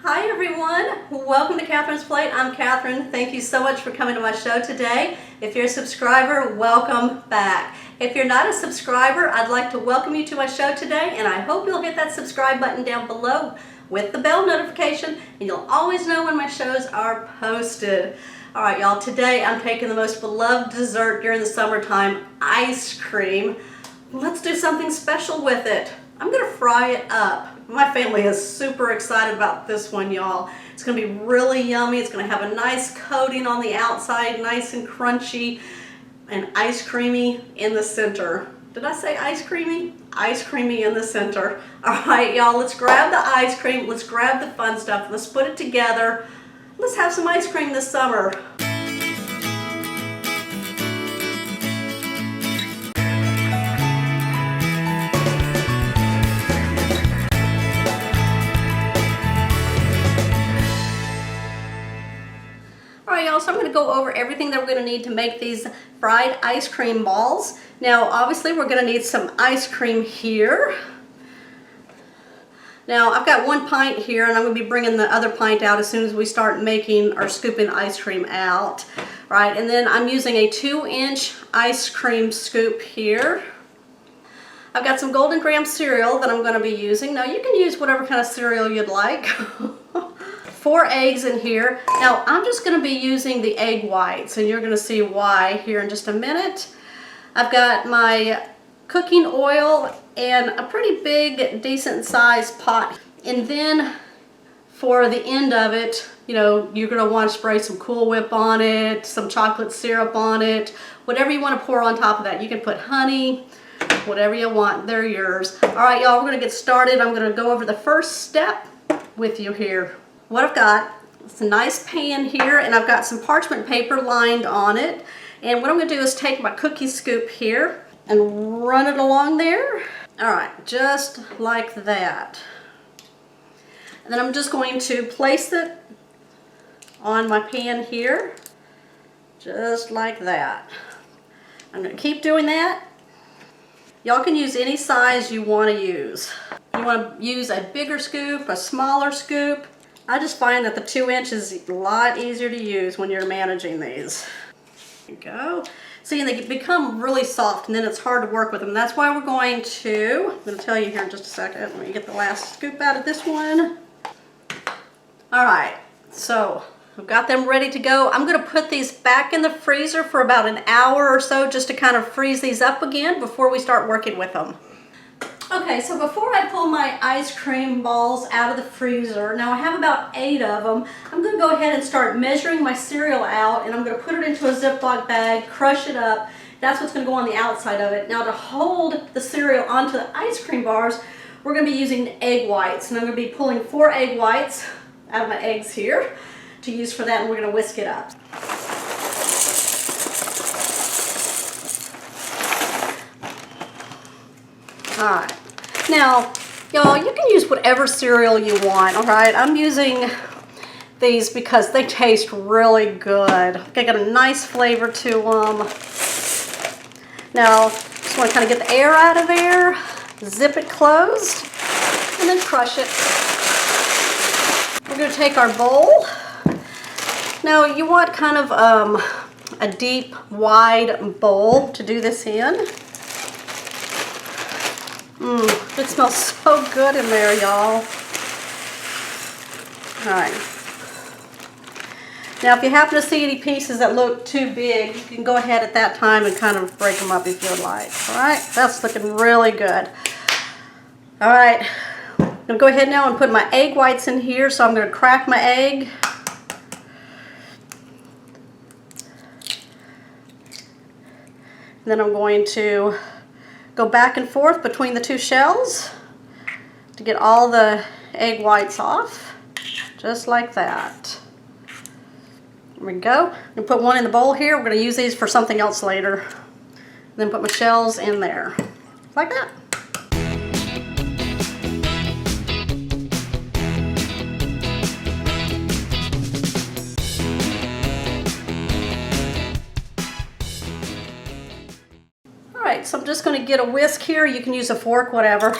Hi everyone, welcome to Catherine's Plate. I'm Catherine. Thank you so much for coming to my show today. If you're a subscriber, welcome back. If you're not a subscriber, I'd like to welcome you to my show today, and I hope you'll hit that subscribe button down below with the bell notification, and you'll always know when my shows are posted. All right, y'all, today I'm taking the most beloved dessert during the summertime, ice cream. Let's do something special with it. I'm gonna fry it up. My family is super excited about this one, y'all. It's gonna be really yummy. It's gonna have a nice coating on the outside, nice and crunchy, and ice creamy in the center. Did I say ice creamy? Ice creamy in the center. All right, y'all, let's grab the ice cream. Let's grab the fun stuff. Let's put it together. Let's have some ice cream this summer. Alright y'all, so I'm going to go over everything that we're going to need to make these fried ice cream balls. Now obviously we're going to need some ice cream here. Now I've got 1 pint here, and I'm going to be bringing the other pint out as soon as we start making or scooping ice cream out. Right, and then I'm using a 2-inch ice cream scoop here. I've got some Golden Graham cereal that I'm going to be using. Now you can use whatever kind of cereal you'd like. 4 eggs in here. Now I'm just going to be using the egg whites, and you're going to see why here in just a minute. I've got my cooking oil and a pretty big, decent sized pot. And then for the end of it, you know, you're going to want to spray some Cool Whip on it, some chocolate syrup on it, whatever you want to pour on top of that. You can put honey, whatever you want, they're yours. All right, y'all, we're going to get started. I'm going to go over the first step with you here. What I've got is a nice pan here, and I've got some parchment paper lined on it. And what I'm going to do is take my cookie scoop here and run it along there. All right, just like that. And then I'm just going to place it on my pan here, just like that. I'm going to keep doing that. Y'all can use any size you want to use. You want to use a bigger scoop, a smaller scoop. I just find that the 2-inch is a lot easier to use when you're managing these. There you go. See, and they become really soft, and then it's hard to work with them. That's why we're going to, I'm going to tell you here in just a second. Let me get the last scoop out of this one. All right, so I've got them ready to go. I'm going to put these back in the freezer for about an hour or so just to kind of freeze these up again before we start working with them. Okay, so before I pull my ice cream balls out of the freezer, now I have about 8 of them, I'm going to go ahead and start measuring my cereal out, and I'm going to put it into a Ziploc bag, crush it up. That's what's going to go on the outside of it. Now to hold the cereal onto the ice cream bars, we're going to be using egg whites, and I'm going to be pulling 4 egg whites out of my eggs here to use for that, and we're going to whisk it up. Alright, now y'all, you can use whatever cereal you want, alright? I'm using these because they taste really good. They got a nice flavor to them. Now, just want to kind of get the air out of there, zip it closed, and then crush it. We're going to take our bowl. Now, you want kind of a deep, wide bowl to do this in. It smells so good in there, y'all. Alright. Now, if you happen to see any pieces that look too big, you can go ahead at that time and kind of break them up if you would like. Alright, that's looking really good. Alright, I'm going to go ahead now and put my egg whites in here, so I'm going to crack my egg. And then I'm going to go back and forth between the 2 shells to get all the egg whites off, just like that. There we go. I'm going to put one in the bowl here. We're going to use these for something else later. And then put my shells in there, like that. Alright, so I'm just going to get a whisk here. You can use a fork, whatever.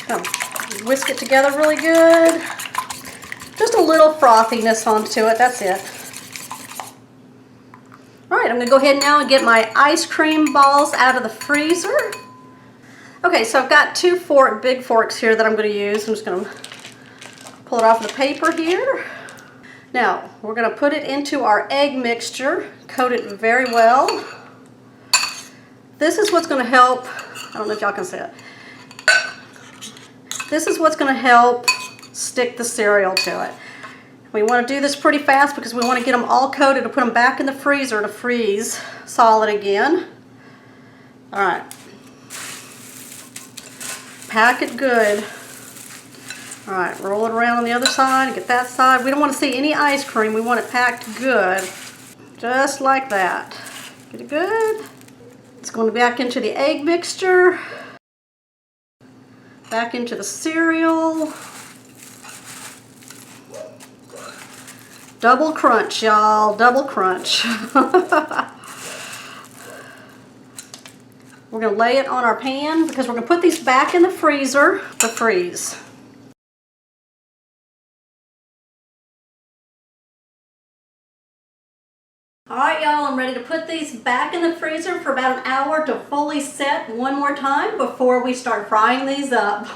Kind of whisk it together really good. Just a little frothiness onto it, that's it. All right, I'm gonna go ahead now and get my ice cream balls out of the freezer. Okay, so I've got two big forks here that I'm gonna use. I'm just gonna pull it off the paper here. Now, we're gonna put it into our egg mixture, coat it very well. This is what's gonna help, I don't know if y'all can see it. This is what's gonna help stick the cereal to it. We want to do this pretty fast because we want to get them all coated to put them back in the freezer to freeze solid again. All right. Pack it good. All right, roll it around on the other side, get that side. We don't want to see any ice cream. We want it packed good. Just like that. Get it good. It's going back into the egg mixture. Back into the cereal. Double crunch, y'all, double crunch. We're gonna lay it on our pan because we're gonna put these back in the freezer to freeze. All right, y'all, I'm ready to put these back in the freezer for about an hour to fully set one more time before we start frying these up.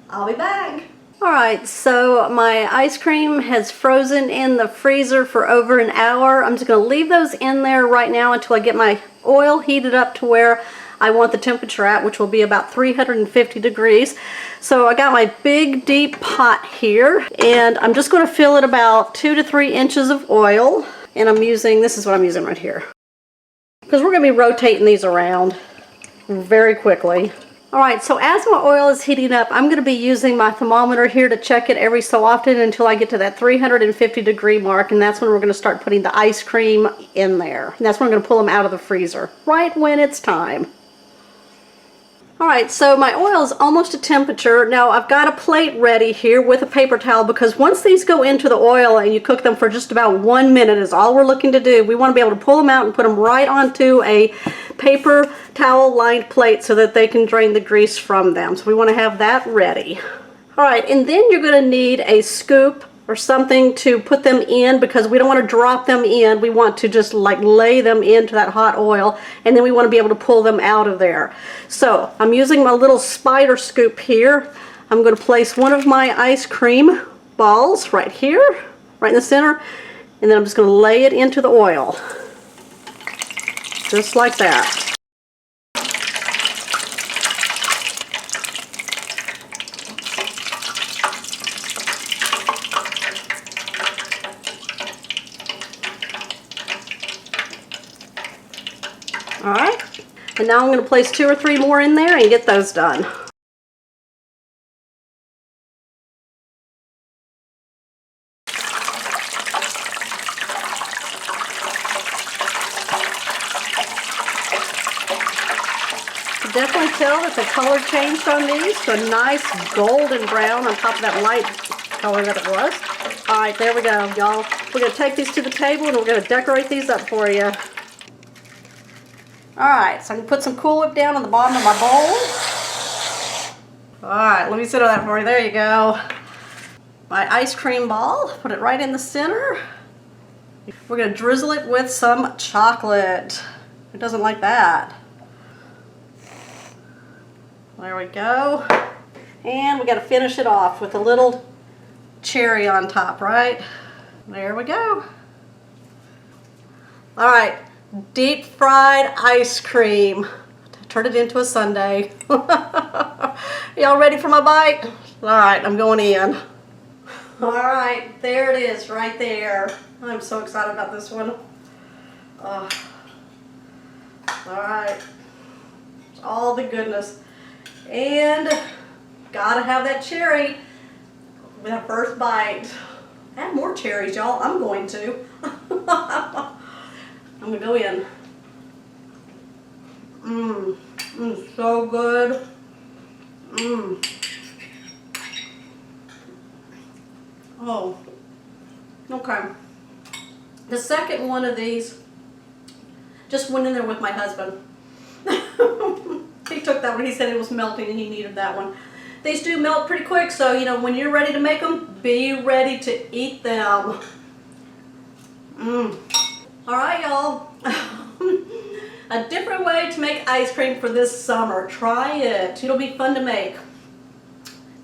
I'll be back. All right, so my ice cream has frozen in the freezer for over an hour. I'm just gonna leave those in there right now until I get my oil heated up to where I want the temperature at, which will be about 350 degrees. So I got my big deep pot here, and I'm just gonna fill it about 2 to 3 inches of oil. And this is what I'm using right here. Because we're gonna be rotating these around very quickly. All right, so as my oil is heating up, I'm gonna be using my thermometer here to check it every so often until I get to that 350 degree mark, and that's when we're gonna start putting the ice cream in there. And that's when I'm gonna pull them out of the freezer, right when it's time. All right, so my oil is almost to temperature. Now I've got a plate ready here with a paper towel because once these go into the oil and you cook them for just about 1 minute is all we're looking to do. We want to be able to pull them out and put them right onto a paper towel lined plate so that they can drain the grease from them. So we want to have that ready. All right, and then you're going to need a scoop or something to put them in because we don't want to drop them in. We want to just like lay them into that hot oil, and then we want to be able to pull them out of there. So I'm using my little spider scoop here. I'm going to place one of my ice cream balls right here, right in the center, and then I'm just going to lay it into the oil. Just like that. All right, and now I'm going to place 2 or 3 more in there and get those done. Definitely tell that the color changed on these to a nice golden brown on top of that light color that it was. All right, there we go, y'all. We're going to take these to the table and we're going to decorate these up for you. All right, so I'm going to put some Cool Whip down on the bottom of my bowl. All right, let me sit on that for you. There you go. My ice cream ball, put it right in the center. We're going to drizzle it with some chocolate. Who doesn't like that? There we go. And we got to finish it off with a little cherry on top, right? There we go. All right, deep fried ice cream. Turn it into a sundae. Y'all ready for my bite? All right, I'm going in. All right, there it is right there. I'm so excited about this one. All right, all the goodness. And gotta have that cherry with that first bite. Add more cherries, y'all. I'm going to. I'm gonna go in. So good. Oh, okay. The second one of these just went in there with my husband. He took that one. He said it was melting and he needed that one. These do melt pretty quick, so you know, when you're ready to make them, be ready to eat them. All right, y'all. A different way to make ice cream for this summer. Try it. It'll be fun to make.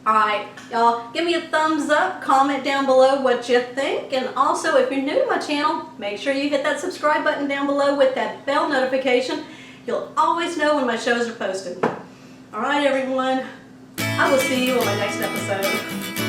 Alright, y'all, give me a thumbs up, comment down below what you think, and also if you're new to my channel, make sure you hit that subscribe button down below with that bell notification. You'll always know when my shows are posted. Alright everyone, I will see you on my next episode.